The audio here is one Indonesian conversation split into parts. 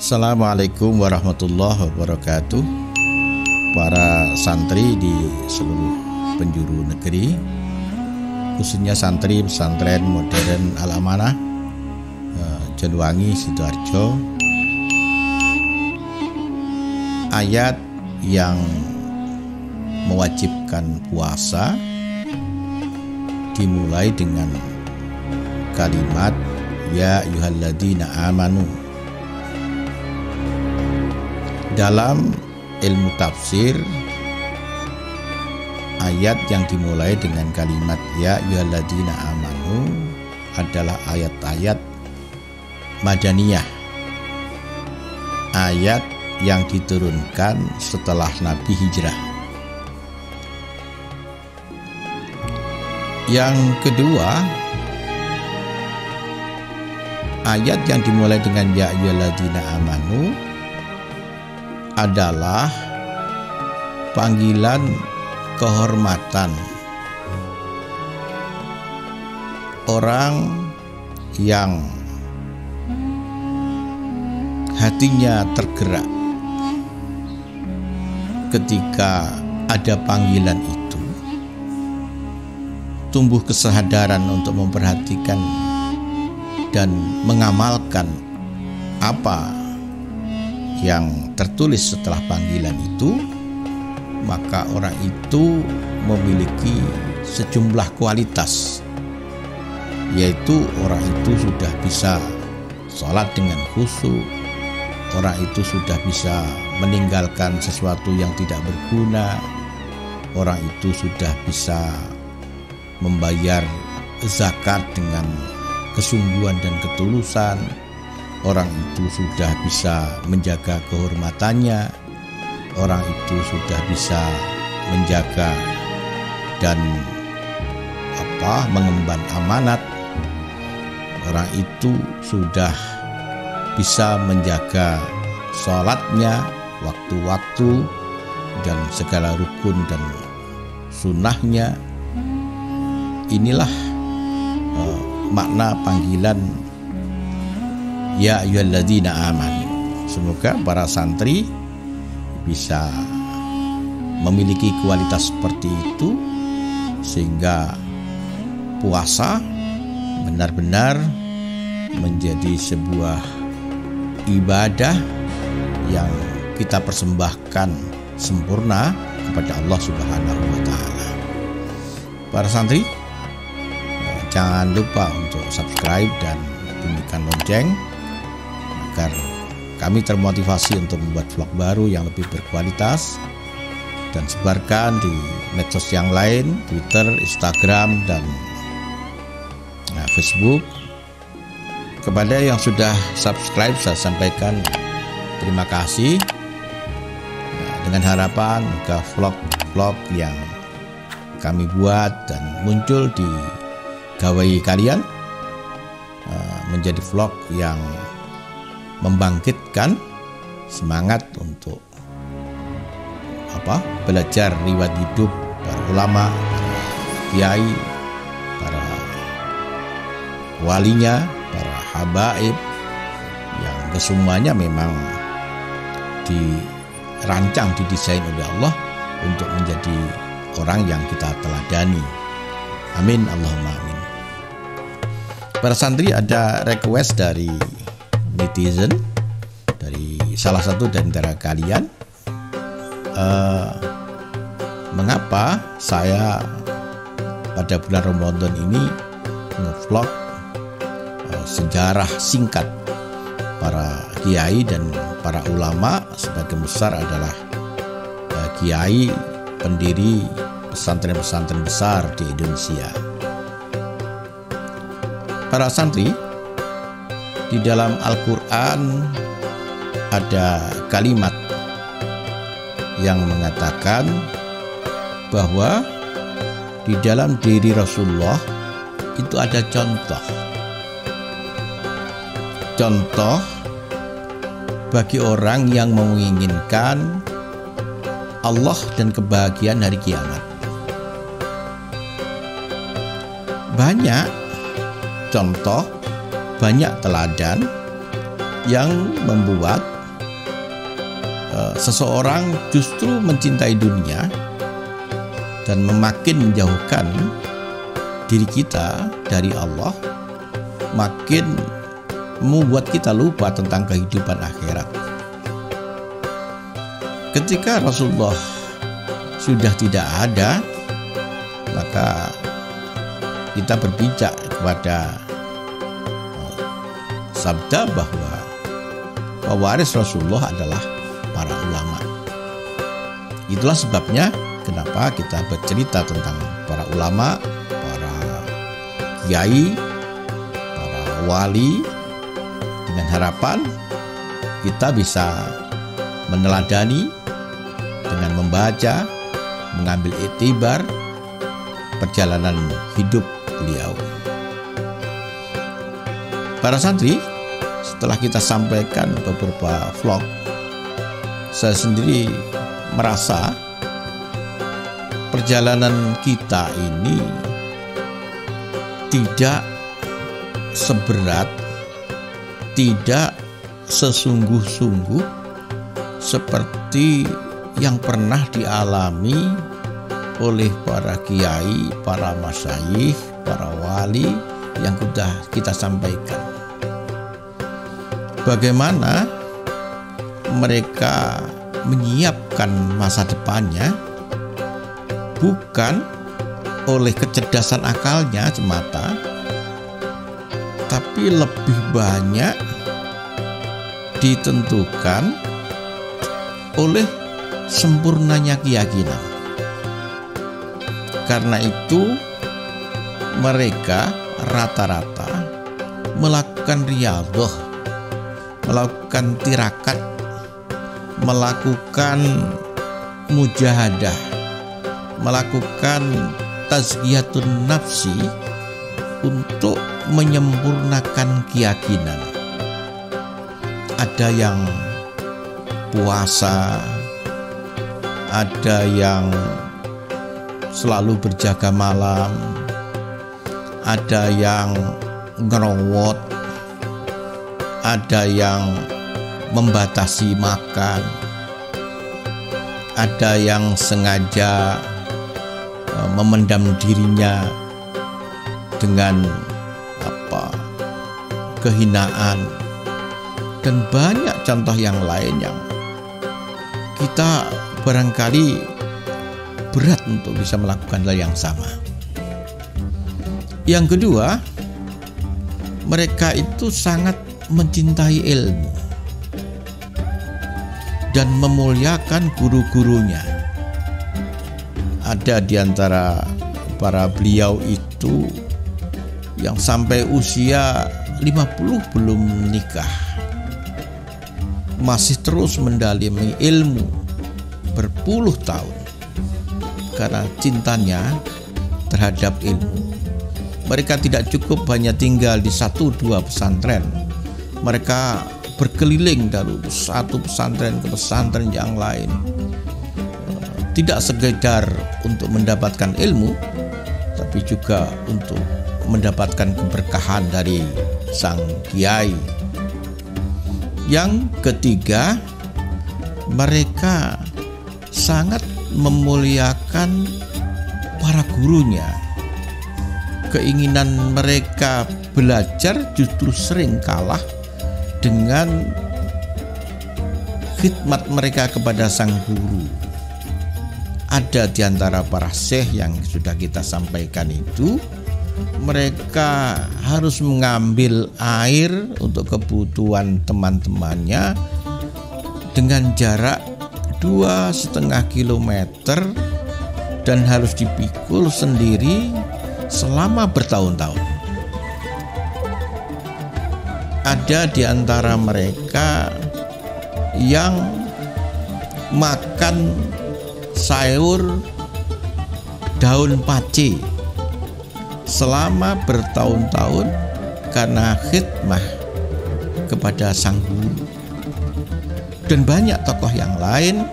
Assalamualaikum warahmatullahi wabarakatuh. Para santri di seluruh penjuru negeri, khususnya santri pesantren modern Al-Amanah Joluwangi Sidoarjo, ayat yang mewajibkan puasa dimulai dengan kalimat ya ayyuhalladzina amanu. Dalam ilmu tafsir, ayat yang dimulai dengan kalimat ya ayyuhalladzina amanu adalah ayat-ayat Madaniyah, ayat yang diturunkan setelah Nabi hijrah. Yang kedua, ayat yang dimulai dengan ya ayyuhalladzina amanu adalah panggilan kehormatan orang yang hatinya tergerak ketika ada panggilan itu, tumbuh kesadaran untuk memperhatikan dan mengamalkan apa yang tertulis setelah panggilan itu, maka orang itu memiliki sejumlah kualitas, yaitu orang itu sudah bisa sholat dengan khusyuk, orang itu sudah bisa meninggalkan sesuatu yang tidak berguna, orang itu sudah bisa membayar zakat dengan kesungguhan dan ketulusan, orang itu sudah bisa menjaga kehormatannya, orang itu sudah bisa menjaga dan mengemban amanat, orang itu sudah bisa menjaga sholatnya, waktu-waktu dan segala rukun dan sunnahnya. Inilah makna panggilan ya ayyuhalladzina amanu. Semoga para santri bisa memiliki kualitas seperti itu, sehingga puasa benar-benar menjadi sebuah ibadah yang kita persembahkan sempurna kepada Allah Subhanahu wa Ta'ala. Para santri, jangan lupa untuk subscribe dan bunyikan lonceng agar kami termotivasi untuk membuat vlog baru yang lebih berkualitas, dan sebarkan di medsos yang lain, Twitter, Instagram, dan Facebook. Kepada yang sudah subscribe, saya sampaikan terima kasih, dengan harapan semoga vlog-vlog yang kami buat dan muncul di gawai kalian menjadi vlog yang membangkitkan semangat untuk belajar riwayat hidup para ulama, para kiai, para walinya, para habaib, yang kesemuanya memang dirancang, didesain oleh Allah untuk menjadi orang yang kita teladani. Amin, Allahumma amin. Para santri, ada request dari netizen, dari salah satu dari antara kalian, mengapa saya pada bulan Ramadan ini ngevlog sejarah singkat para kiai dan para ulama. Sebagian besar adalah kiai pendiri pesantren-pesantren besar di Indonesia. Para santri, di dalam Al-Quran ada kalimat yang mengatakan bahwa di dalam diri Rasulullah itu ada contoh bagi orang yang menginginkan Allah dan kebahagiaan hari kiamat. Banyak contoh, banyak teladan yang membuat seseorang justru mencintai dunia dan makin menjauhkan diri kita dari Allah, makin membuat kita lupa tentang kehidupan akhirat. Ketika Rasulullah sudah tidak ada, maka kita berpijak kepada sabda bahwa pewaris Rasulullah adalah para ulama. Itulah sebabnya kenapa kita bercerita tentang para ulama, para kiai, para wali, dengan harapan kita bisa meneladani dengan membaca, mengambil iktibar perjalanan hidup beliau. Para santri, setelah kita sampaikan beberapa vlog, saya sendiri merasa perjalanan kita ini tidak seberat, tidak sesungguh-sungguh seperti yang pernah dialami oleh para kiai, para masyayikh, para wali yang sudah kita sampaikan. Bagaimana mereka menyiapkan masa depannya bukan oleh kecerdasan akalnya semata, tapi lebih banyak ditentukan oleh sempurnanya keyakinan. Karena itu mereka rata-rata melakukan riyadhah, melakukan tirakat, melakukan mujahadah, melakukan tazkiyatun nafsi untuk menyempurnakan keyakinan. Ada yang puasa, ada yang selalu berjaga malam, ada yang ngerowot, ada yang membatasi makan, ada yang sengaja memendam dirinya dengan kehinaan, dan banyak contoh yang lain yang kita barangkali berat untuk bisa melakukan hal yang sama. Yang kedua, mereka itu sangat mencintai ilmu dan memuliakan guru-gurunya. Ada di antara para beliau itu yang sampai usia 50 belum nikah, masih terus mendalami ilmu berpuluh tahun karena cintanya terhadap ilmu. Mereka tidak cukup hanya tinggal di 1-2 pesantren. Mereka berkeliling dari satu pesantren ke pesantren yang lain, tidak sekedar untuk mendapatkan ilmu, tapi juga untuk mendapatkan keberkahan dari sang kiai. Yang ketiga, mereka sangat memuliakan para gurunya. Keinginan mereka belajar justru sering kalah dengan khidmat mereka kepada sang guru. Ada di antara para syekh yang sudah kita sampaikan itu, mereka harus mengambil air untuk kebutuhan teman-temannya dengan jarak 2,5 kilometer dan harus dipikul sendiri selama bertahun-tahun. Ada di antara mereka yang makan sayur daun pace selama bertahun-tahun karena khidmah kepada sang guru. Dan banyak tokoh yang lain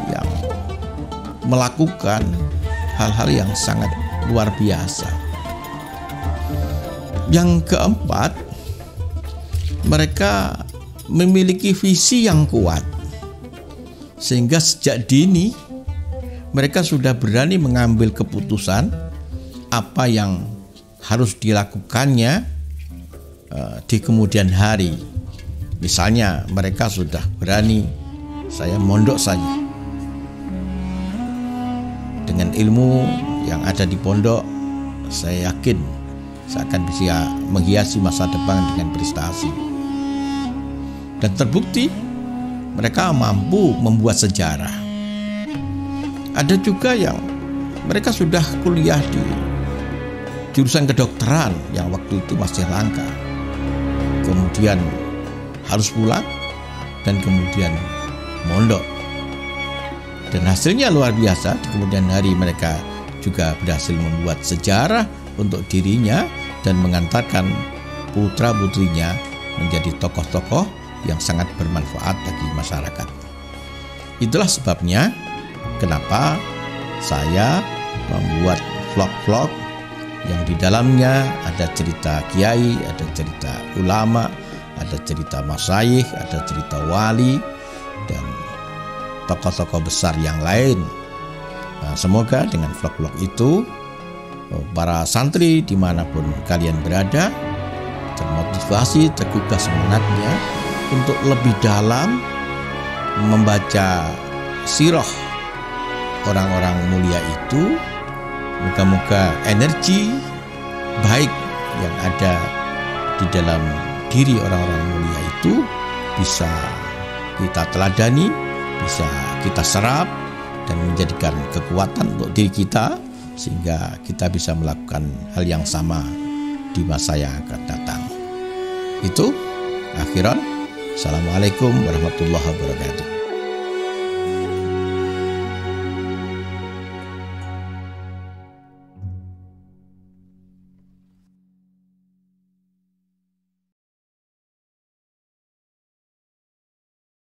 yang melakukan hal-hal yang sangat luar biasa. Yang keempat, mereka memiliki visi yang kuat sehingga sejak dini mereka sudah berani mengambil keputusan apa yang harus dilakukannya di kemudian hari. Misalnya mereka sudah berani, saya mondok saja. Dengan ilmu yang ada di pondok, saya yakin saya akan bisa menghiasi masa depan dengan prestasi. Dan terbukti mereka mampu membuat sejarah. Ada juga yang mereka sudah kuliah di jurusan kedokteran yang waktu itu masih langka. Kemudian harus pulang dan kemudian mondok. Dan hasilnya luar biasa. Di kemudian hari mereka juga berhasil membuat sejarah untuk dirinya dan mengantarkan putra-putrinya menjadi tokoh-tokoh yang sangat bermanfaat bagi masyarakat. Itulah sebabnya kenapa saya membuat vlog-vlog yang di dalamnya ada cerita kiai, ada cerita ulama, ada cerita masyayikh, ada cerita wali, dan tokoh-tokoh besar yang lain. Nah, semoga dengan vlog-vlog itu para santri dimanapun kalian berada termotivasi, tergugah semangatnya untuk lebih dalam membaca sirah orang-orang mulia itu. Moga-moga energi baik yang ada di dalam diri orang-orang mulia itu bisa kita teladani, bisa kita serap dan menjadikan kekuatan untuk diri kita, sehingga kita bisa melakukan hal yang sama di masa yang akan datang. Itu akhiran. Assalamualaikum warahmatullahi wabarakatuh.